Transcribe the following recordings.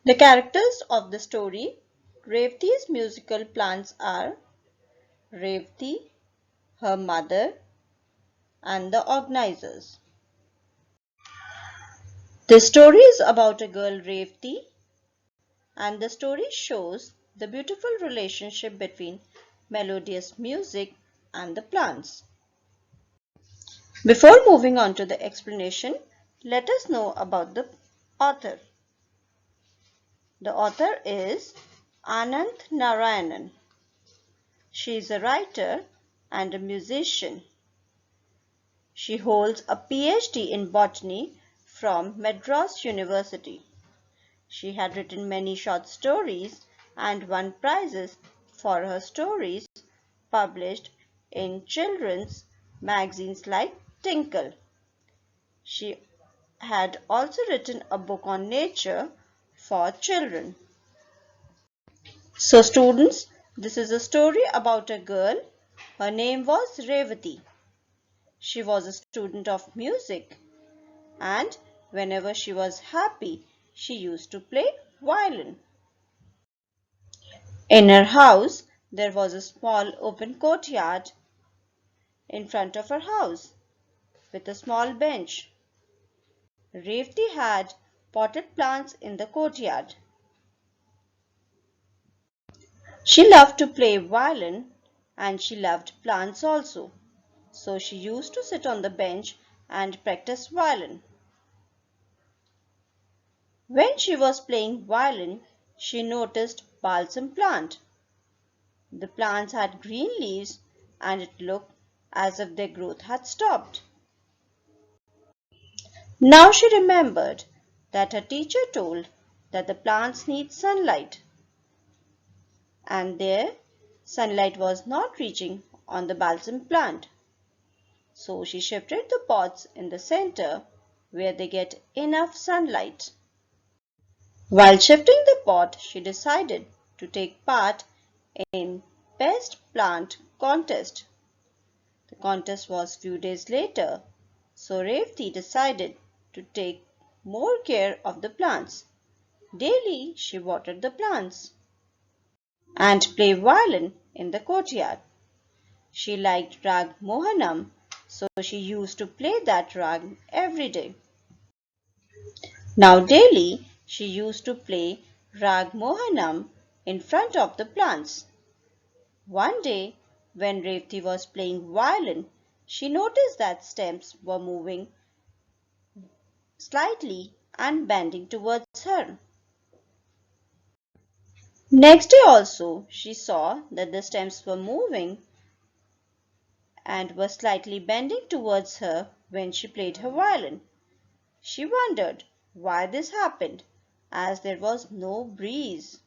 The characters of the story Revathi's musical plants are Revathi, her mother, and the organizers. The story is about a girl Revathi, and the story shows the beautiful relationship between melodious music and the plants. Before moving on to the explanation, let us know about the author. The author is Ananth Narayanan. She is a writer and a musician. She holds a PhD in botany from Madras University. She had written many short stories and won prizes for her stories published in children's magazines like Tinkle. She had also written a book on nature for children. So students, this is a story about a girl. Her name was Revathi. She was a student of music, and whenever she was happy, she used to play violin. In her house, there was a small open courtyard in front of her house with a small bench. Revathi had potted plants in the courtyard. She loved to play violin and she loved plants also. So she used to sit on the bench and practice violin. When she was playing violin, she noticed balsam plant. The plants had green leaves and it looked as if their growth had stopped. Now she remembered that her teacher told that the plants need sunlight, and their sunlight was not reaching on the balsam plant. So she shifted the pots in the center where they get enough sunlight. While shifting the pot, she decided to take part in Best Plant contest. The contest was few days later, so Revathi decided to take more care of the plants. Daily she watered the plants and played violin in the courtyard. She liked Rag Mohanam, so she used to play that rag every day. Now daily she used to play Rag Mohanam in front of the plants. One day when Revathi was playing violin, she noticed that stems were moving slightly and bending towards her. Next day also she saw that the stems were moving and were slightly bending towards her when she played her violin. She wondered why this happened, as there was no breeze.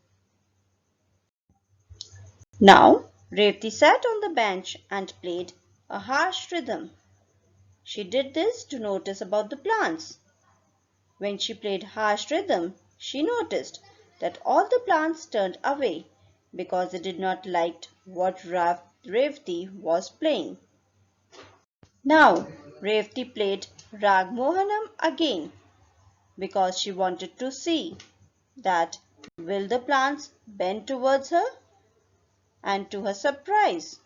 Now Revathi sat on the bench and played a harsh rhythm. She did this to notice about the plants. When she played harsh rhythm, she noticed that all the plants turned away because they did not like what Revathi was playing. Now Revathi played Rag Mohanam again because she wanted to see that will the plants bend towards her, and to her surprise,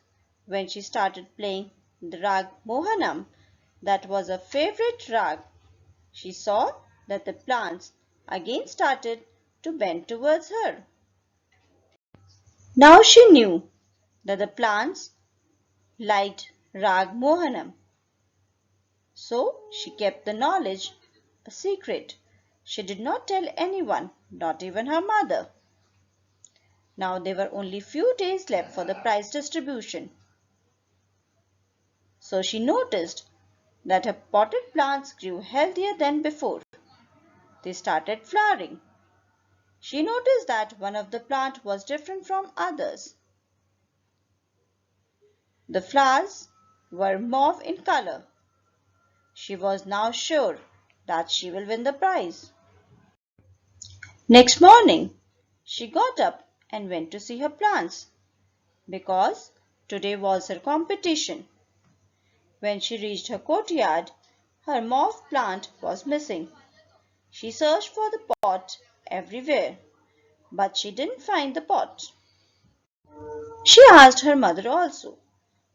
when she started playing the Rag Mohanam, that was her favorite rag, she saw that the plants again started to bend towards her. Now she knew that the plants liked Rag Mohanam. So she kept the knowledge a secret. She did not tell anyone, not even her mother. Now there were only few days left for the prize distribution. So she noticed that her potted plants grew healthier than before. They started flowering. She noticed that one of the plants was different from others. The flowers were mauve in color. She was now sure that she will win the prize. Next morning, she got up and went to see her plants because today was her competition. When she reached her courtyard, her mauve plant was missing. She searched for the pot everywhere, but she didn't find the pot. She asked her mother also,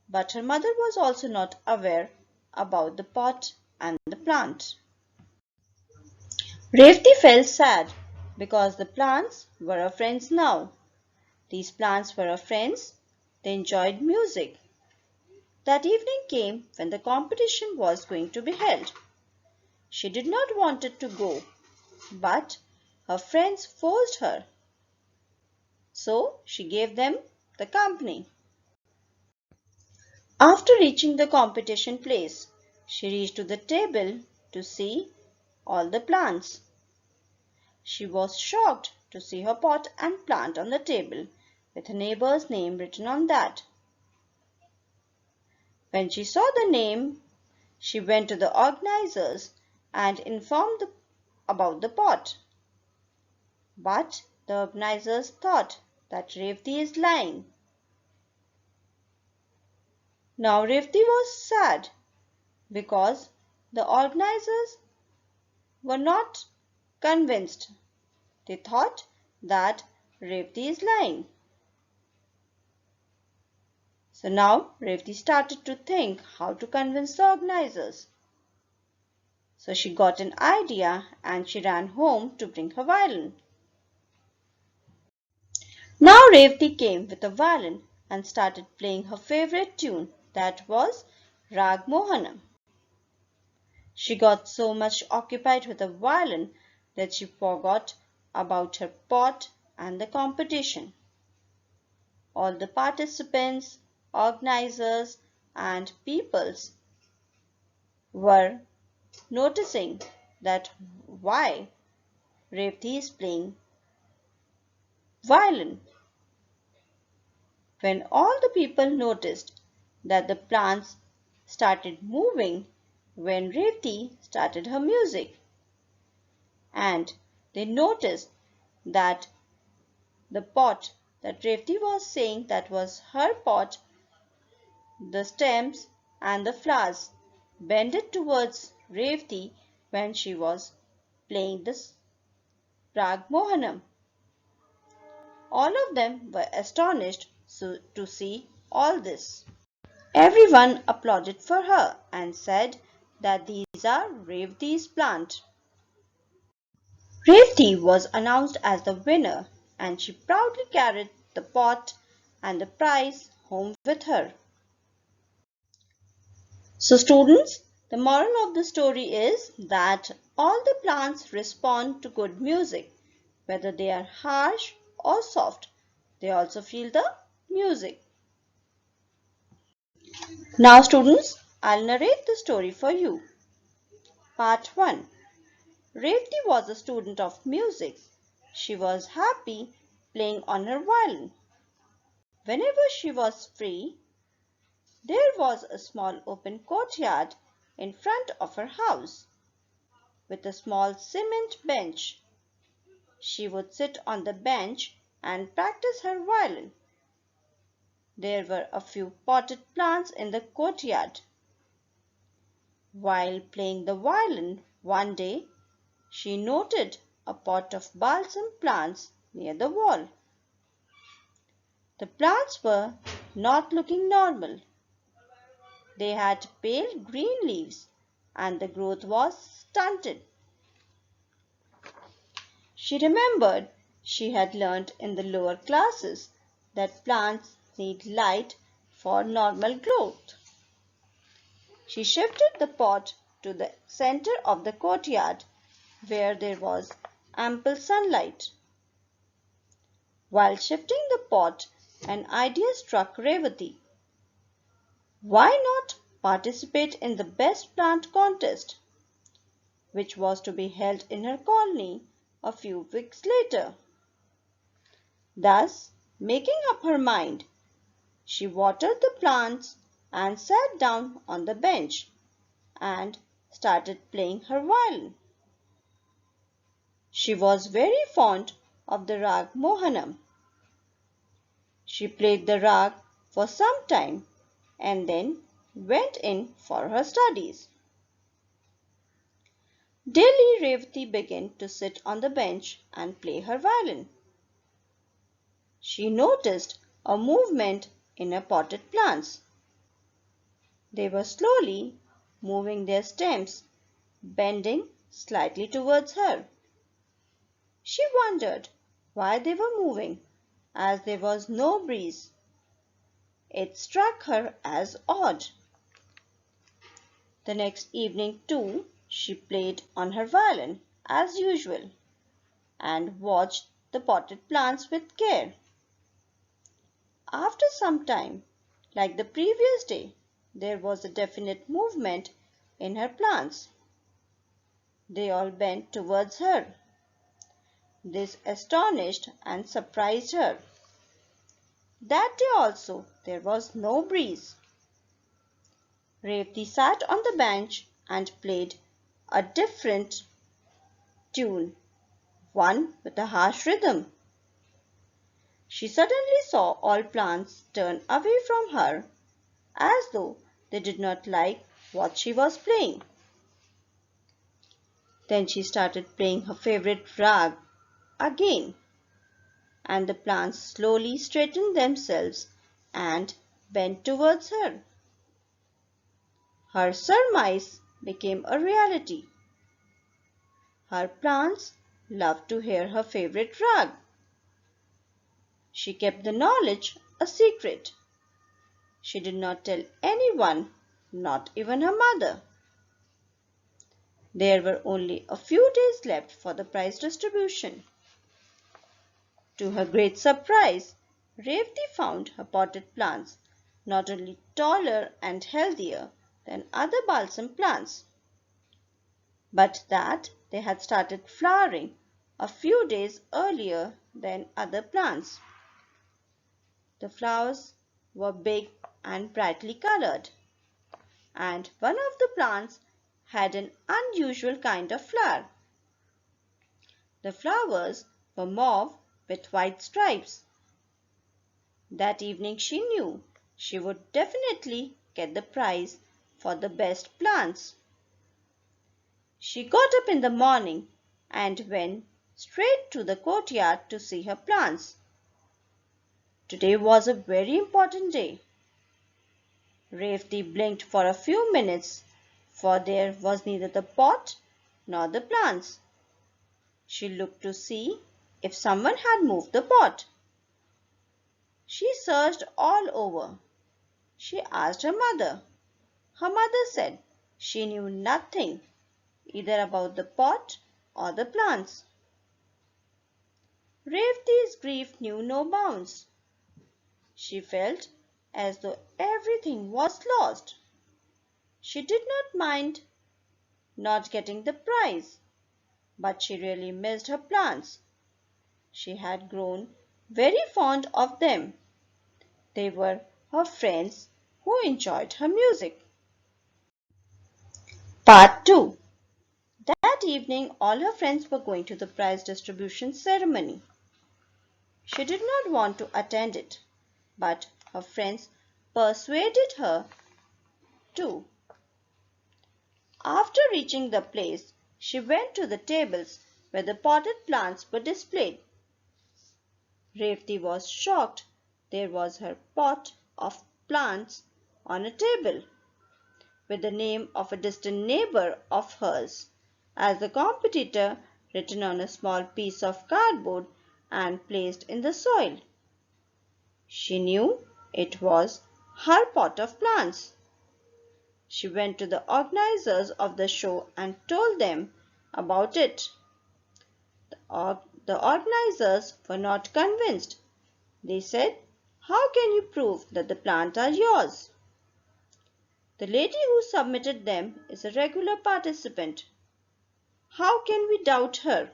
but her mother was also not aware about the pot and the plant. Revathi felt sad because the plants were her friends now. These plants were her friends. They enjoyed music. That evening came when the competition was going to be held. She did not want it to go, but her friends forced her, so she gave them the company. After reaching the competition place, she reached to the table to see all the plants. She was shocked to see her pot and plant on the table with her neighbor's name written on that. When she saw the name, she went to the organizers and informed about the pot. But the organizers thought that Revathi is lying. Now Revathi was sad because the organizers were not convinced. They thought that Revathi is lying. So now Revathi started to think how to convince the organizers. So she got an idea and she ran home to bring her violin. Now Revathi came with a violin and started playing her favorite tune, that was Rag Mohanam. She got so much occupied with the violin that she forgot about her pot and the competition. All the participants, organizers, and peoples were noticing that why Revathi is playing violin. When all the people noticed that the plants started moving when Revathi started her music, and they noticed that the pot that Revathi was saying that was her pot, the stems and the flowers bended towards Revathi when she was playing this Rag Mohanam. All of them were astonished to see all this. Everyone applauded for her and said that these are Revathi's plants. Revathi was announced as the winner and she proudly carried the pot and the prize home with her. So students, the moral of the story is that all the plants respond to good music, whether they are harsh or soft. They also feel the music. Now students, I'll narrate the story for you. Part 1. Revathi was a student of music. She was happy playing on her violin. Whenever she was free, there was a small open courtyard in front of her house with a small cement bench. She would sit on the bench and practice her violin. There were a few potted plants in the courtyard. While playing the violin one day, she noted a pot of balsam plants near the wall. The plants were not looking normal. They had pale green leaves and the growth was stunted. She remembered she had learnt in the lower classes that plants need light for normal growth. She shifted the pot to the center of the courtyard where there was ample sunlight. While shifting the pot, an idea struck Revathi. Why not participate in the best plant contest, which was to be held in her colony a few weeks later? Thus, making up her mind, she watered the plants and sat down on the bench and started playing her violin. She was very fond of the Rag Mohanam. She played the rag for some time and then went in for her studies. Daily Revathi began to sit on the bench and play her violin. She noticed a movement in her potted plants. They were slowly moving their stems, bending slightly towards her. She wondered why they were moving, as there was no breeze. It struck her as odd. The next evening, too, she played on her violin as usual and watched the potted plants with care. After some time, like the previous day, there was a definite movement in her plants. They all bent towards her. This astonished and surprised her. That day also there was no breeze. Revathi sat on the bench and played a different tune, one with a harsh rhythm. She suddenly saw all plants turn away from her as though they did not like what she was playing. Then she started playing her favorite rag again, and the plants slowly straightened themselves and bent towards her. Her surmise became a reality. Her plants loved to hear her favorite rag. She kept the knowledge a secret. She did not tell anyone, not even her mother. There were only a few days left for the prize distribution. To her great surprise, Revathi found her potted plants not only taller and healthier than other balsam plants, but that they had started flowering a few days earlier than other plants. The flowers were big and brightly colored, and one of the plants had an unusual kind of flower. The flowers were mauve with white stripes. That evening she knew she would definitely get the prize for the best plants. She got up in the morning and went straight to the courtyard to see her plants. Today was a very important day. Revathi blinked for a few minutes, for there was neither the pot nor the plants. She looked to see if someone had moved the pot. She searched all over. She asked her mother. Her mother said she knew nothing either about the pot or the plants. Revathi's grief knew no bounds. She felt as though everything was lost. She did not mind not getting the prize, but she really missed her plants. She had grown very fond of them. They were her friends who enjoyed her music. Part 2. That evening all her friends were going to the prize distribution ceremony. She did not want to attend it, but her friends persuaded her to. After reaching the place, she went to the tables where the potted plants were displayed. Revathi was shocked. There was her pot of plants on a table, with the name of a distant neighbor of hers as the competitor written on a small piece of cardboard and placed in the soil. She knew it was her pot of plants. She went to the organizers of the show and told them about it. The organizers were not convinced. They said, "How can you prove that the plants are yours? The lady who submitted them is a regular participant. How can we doubt her?"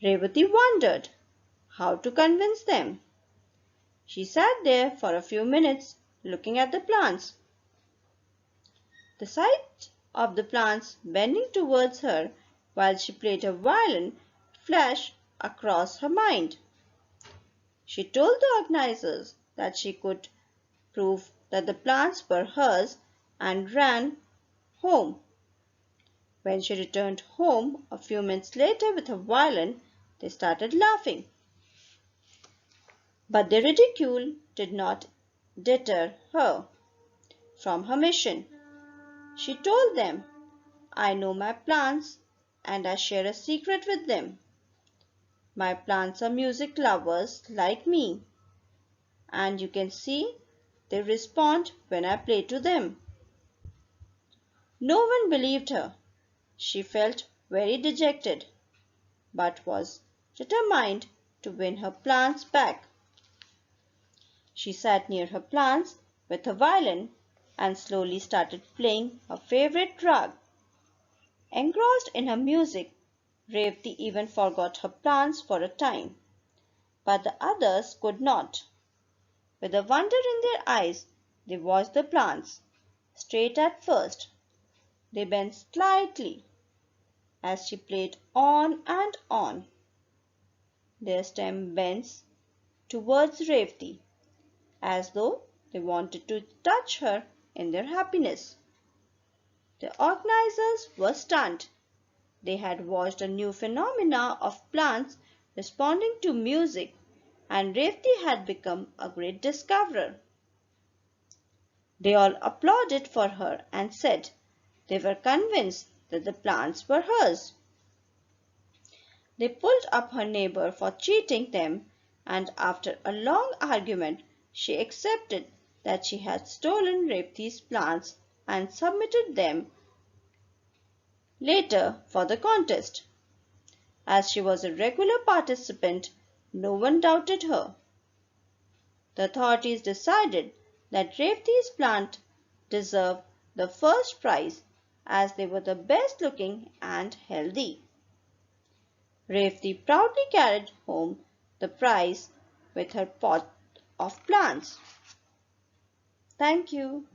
Revathi wondered how to convince them. She sat there for a few minutes looking at the plants. The sight of the plants bending towards her while she played her violin flashed across her mind. She told the organizers that she could prove that the plants were hers and ran home. When she returned home a few minutes later with her violin, they started laughing. But their ridicule did not deter her from her mission. She told them, "I know my plants and I share a secret with them. My plants are music lovers like me, and you can see they respond when I play to them." No one believed her. She felt very dejected, but was determined to win her plants back. She sat near her plants with her violin and slowly started playing her favorite rag. Engrossed in her music, Revathi even forgot her plants for a time. But the others could not. With a wonder in their eyes, they watched the plants. Straight at first, they bent slightly as she played on and on. Their stem bends towards Revathi, as though they wanted to touch her in their happiness. The organizers were stunned. They had watched a new phenomena of plants responding to music, and Revathi had become a great discoverer. They all applauded for her and said they were convinced that the plants were hers. They pulled up her neighbor for cheating them, and after a long argument she accepted that she had stolen Revathi's plants and submitted them later for the contest. As she was a regular participant, no one doubted her. The authorities decided that Revathi's plant deserved the first prize as they were the best looking and healthy. Revathi proudly carried home the prize with her pot of plants. Thank you.